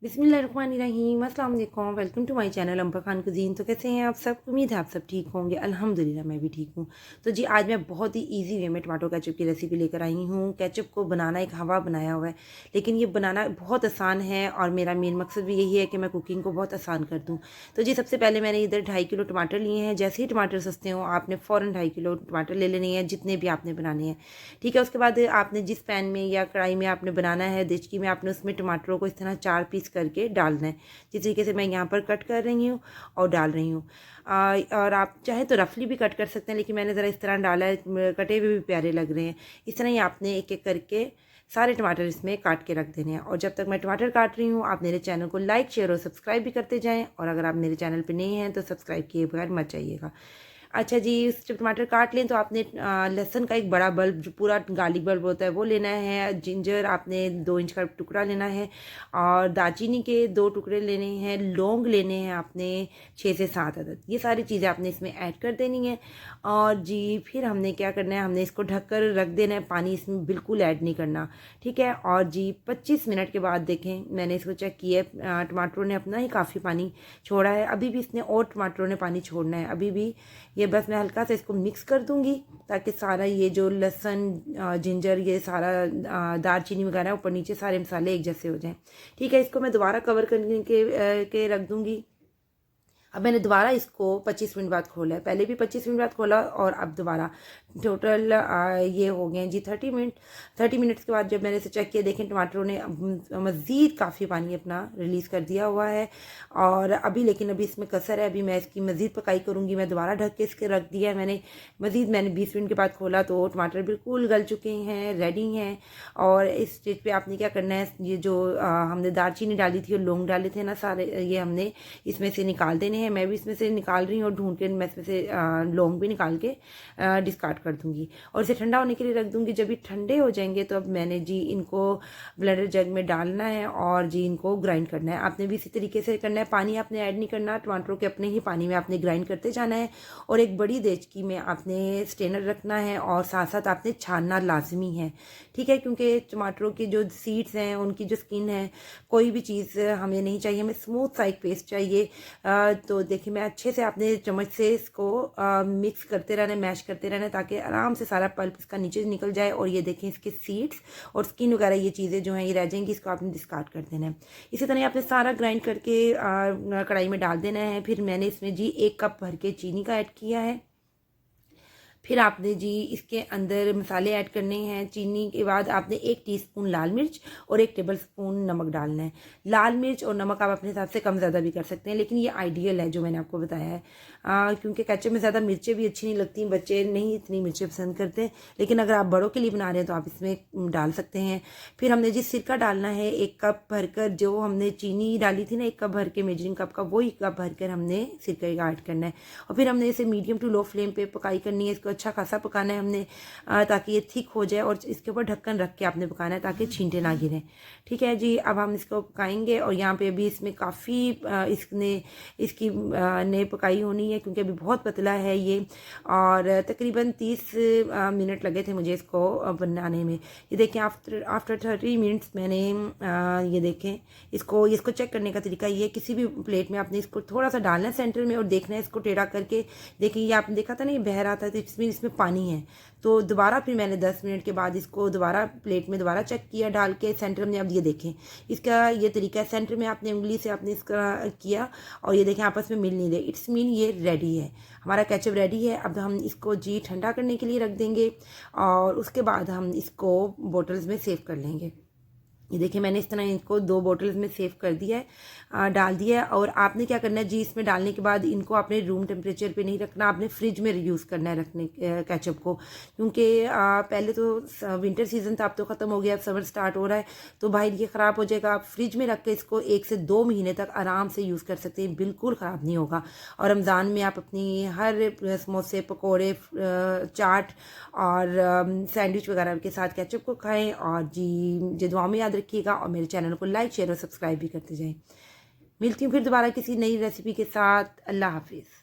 बिस्मिल्लाहिर्रहमानिर्रहीम, अस्सलाम वालेकुम। Welcome to my channel Ambar Khan cuisine. तो कैसे हैं आप सब? उम्मीद है आप सब ठीक होंगे। अल्हम्दुलिल्लाह मैं भी ठीक हूँ। तो जी आज मैं बहुत ही इजी वे में टमाटो केचप की रेसिपी लेकर आई हूँ। केचप को बनाना एक हवा बनाया हुआ है, लेकिन ये बनाना बहुत आसान है और मेरा मेन मकसद भी यही है कि मैं कुकिंग को बहुत आसान कर दूँ। तो जी सबसे पहले मैंने इधर 2.5 किलो टमाटर लिए हैं। जैसे ही टमाटर सस्ते हों आपने फ़ौरन 2.5 किलो टमाटर ले लेने हैं, जितने भी आपने बनाने हैं। ठीक है, उसके बाद आपने जिस पैन में या कढ़ाई में आपने बनाना है, देचकी में, आपने उसमें टमाटरों को इस तरह 4 पीस करके डालना है। जिस तरीके से मैं यहाँ पर कट कर रही हूँ और डाल रही हूँ। और आप चाहे तो रफली भी कट कर सकते हैं, लेकिन मैंने ज़रा इस तरह डाला है, कटे हुए भी प्यारे लग रहे हैं। इस तरह ही आपने एक एक करके सारे टमाटर इसमें काट के रख देने हैं। और जब तक मैं टमाटर काट रही हूँ आप मेरे चैनल को लाइक, शेयर और सब्सक्राइब भी करते जाएँ। और अगर आप मेरे चैनल पर नए हैं तो सब्सक्राइब किए बगैर मत जाइएगा। अच्छा जी, जब टमाटर काट लें तो आपने लहसुन का एक बड़ा बल्ब, जो पूरा गार्लिक बल्ब होता है, वो लेना है। जिंजर आपने 2 इंच का टुकड़ा लेना है और दालचीनी के 2 टुकड़े लेने हैं। लौंग लेने हैं आपने 6 से 7 अदद। ये सारी चीज़ें आपने इसमें ऐड कर देनी है। और जी फिर हमने क्या करना है, हमने इसको ढक कर रख देना है। पानी इसमें बिल्कुल ऐड नहीं करना, ठीक है। और जी 25 मिनट के बाद देखें, मैंने इसको चेक किया है, टमाटरों ने अपना ही काफ़ी पानी छोड़ा है। अभी भी इसने और टमाटरों ने पानी छोड़ना है। अभी भी ये बस मैं हल्का सा इसको मिक्स कर दूंगी ताकि सारा ये जो लहसुन, जिंजर, ये सारा दालचीनी वगैरह ऊपर नीचे सारे मसाले एक जैसे हो जाएं। ठीक है, इसको मैं दोबारा कवर करने के रख दूंगी। अब मैंने दोबारा इसको 25 मिनट बाद खोला है। पहले भी 25 मिनट बाद खोला और अब दोबारा टोटल ये हो गए जी 30 मिनट। 30 मिनट्स के बाद जब मैंने इसे चेक किया, देखें टमाटरों ने मज़ीद काफ़ी पानी अपना रिलीज़ कर दिया हुआ है। और अभी लेकिन अभी इसमें कसर है, अभी मैं इसकी मज़ीद पकाई करूँगी। मैं दोबारा ढक के इसके रख दिया है। मैंने 20 मिनट के बाद खोला तो टमाटर बिल्कुल गल चुके हैं, रेडी हैं। और इस स्टेज पे आपने क्या करना है, ये जो हमने दालचीनी डाली थी और लौंग डाले थे ना, सारे ये हमने इसमें से निकाल देने हैं। मैं भी इसमें से निकाल रही हूँ और ढूंढ के मैं इसमें से लौंग भी निकाल के डिस्कार्ड कर दूंगी और इसे ठंडा होने के लिए रख दूंगी। जब ये ठंडे हो जाएंगे तो अब मैंने जी इनको ब्लेंडर जग में डालना है और जी इनको ग्राइंड करना है। आपने भी इसी तरीके से करना है, पानी आपने ऐड नहीं करना, टमाटरों के अपने ही पानी में आपने ग्राइंड करते जाना है। और एक बड़ी देचकी में आपने स्ट्रेनर रखना है और साथ साथ आपने छानना लाजमी है, ठीक है, क्योंकि टमाटरों के जो सीड्स हैं, उनकी जो स्किन है, कोई भी चीज़ हमें नहीं चाहिए, हमें स्मूथ सा एक पेस्ट चाहिए। तो देखिए मैं अच्छे से आपने चम्मच से इसको मिक्स करते रहना, मैश करते रहना, ताकि आराम से सारा पल्प इसका नीचे निकल जाए। और ये देखें इसके सीड्स और स्किन वगैरह ये चीज़ें जो हैं ये रह जाएंगी, इसको आपने डिस्कार्ड कर देना है। इसी तरह आपने सारा ग्राइंड करके कढ़ाई में डाल देना है। फिर मैंने इसमें जी 1 कप भर के चीनी का ऐड किया है। फिर आपने जी इसके अंदर मसाले ऐड करने हैं। चीनी के बाद आपने 1 टीस्पून लाल मिर्च और 1 टेबल स्पून नमक डालना है। लाल मिर्च और नमक आप अपने हिसाब से कम ज़्यादा भी कर सकते हैं, लेकिन ये आइडियल है जो मैंने आपको बताया है, क्योंकि केचप में ज़्यादा मिर्चें भी अच्छी नहीं लगती, बच्चे नहीं इतनी मिर्चें पसंद करते। लेकिन अगर आप बड़ों के लिए बना रहे हैं तो आप इसमें डाल सकते हैं। फिर हमने जी सिरका डालना है 1 कप भरकर, जो हमने चीनी डाली थी ना 1 कप भर के, मेजरिंग कप का, वही कप भरकर हमने सिरका का ऐड करना है। और फिर हमने इसे मीडियम टू लो फ्लेम पे पकाई करनी है। इसको अच्छा खासा पकाना है हमने, ताकि ये थिक हो जाए। और इसके ऊपर ढक्कन रख के आपने पकाना है ताकि छींटे ना गिरें, ठीक है जी। अब हम इसको पकाएंगे और यहाँ पे अभी इसमें काफ़ी इसकी ने पकाई होनी है, क्योंकि अभी बहुत पतला है ये। और तकरीबन 30 मिनट लगे थे मुझे इसको बनाने में। ये देखें आफ्टर 30 मिनट्स मैंने ये देखें इसको चेक करने का तरीका ये, किसी भी प्लेट में आपने इसको थोड़ा सा डालना है सेंटर में और देखना है इसको टेढ़ा करके। देखिए ये आपने देखा था ना, ये बह रहा था, तो इसमें पानी है। तो दोबारा फिर मैंने 10 मिनट के बाद इसको दोबारा प्लेट में दोबारा चेक किया डाल के सेंटर में। अब ये देखें इसका ये तरीका है, सेंटर में आपने उंगली से आपने इसका किया और ये देखें आपस में मिल नहीं रहे, इट्स मीन ये रेडी है, हमारा केचप रेडी है। अब हम इसको जी ठंडा करने के लिए रख देंगे और उसके बाद हम इसको बोटल्स में सेव कर लेंगे। ये देखिए मैंने इस तरह इनको 2 बोतल्स में सेव कर दिया है, डाल दिया है। और आपने क्या करना है जी, इसमें डालने के बाद इनको आपने रूम टेम्परेचर पे नहीं रखना, आपने फ्रिज में यूज़ करना है रखने केचप को, क्योंकि पहले तो विंटर सीजन था, अब तो ख़त्म हो गया, अब समर स्टार्ट हो रहा है, तो भाई ये ख़राब हो जाएगा। आप फ्रिज में रख के इसको 1 से 2 महीने तक आराम से यूज़ कर सकते हैं, बिल्कुल ख़राब नहीं होगा। और रमज़ान में आप अपनी हर समोसे, पकौड़े, चाट और सैंडविच वगैरह के साथ केचप को खाएँ। और जी दुआ में याद रखिएगा और मेरे चैनल को लाइक, शेयर और सब्सक्राइब भी करते जाएं। मिलती हूँ फिर दोबारा किसी नई रेसिपी के साथ। अल्लाह हाफिज़।